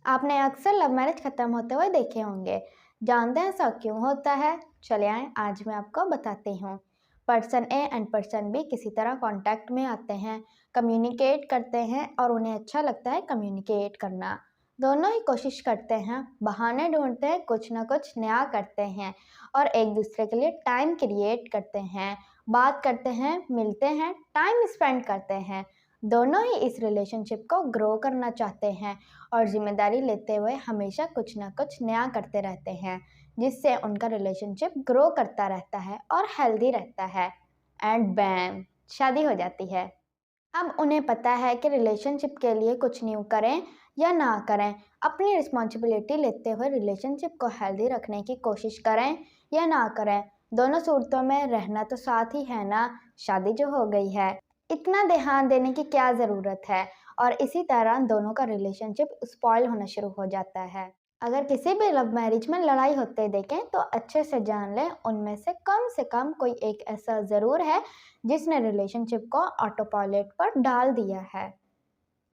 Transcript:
आपने अक्सर love marriage खत्म होते हुए देखे होंगे। जानते हैं ऐसा क्यों होता है? चले आए आज मैं आपको बताती हूँ। Person A and person B किसी तरह कांटेक्ट में आते हैं, कम्युनिकेट करते हैं और उन्हें अच्छा लगता है कम्युनिकेट करना। दोनों ही कोशिश करते हैं, बहाने ढूंढते हैं, कुछ ना कुछ नया करते हैं और एक दूसरे के लिए टाइम क्रिएट करते हैं, बात करते हैं, मिलते हैं, टाइम स्पेंड करते हैं। दोनों ही इस रिलेशनशिप को ग्रो करना चाहते हैं और जिम्मेदारी लेते हुए हमेशा कुछ ना कुछ नया करते रहते हैं, जिससे उनका रिलेशनशिप ग्रो करता रहता है और हेल्दी रहता है। एंड बैम, शादी हो जाती है। अब उन्हें पता है कि रिलेशनशिप के लिए कुछ न्यू करें या ना करें, अपनी रिस्पॉन्सिबिलिटी लेते हुए रिलेशनशिप को हेल्दी रखने की कोशिश करें या ना करें। दोनों सूरतों में रहना तो साथ ही है ना। शादी जो हो गई है, इतना ध्यान देने की क्या ज़रूरत है। और इसी तरह दोनों का रिलेशनशिप स्पॉइल होना शुरू हो जाता है। अगर किसी भी लव मैरिज में लड़ाई होते देखें तो अच्छे से जान लें, उनमें से कम कोई एक ऐसा ज़रूर है जिसने रिलेशनशिप को ऑटो पायलट पर डाल दिया है।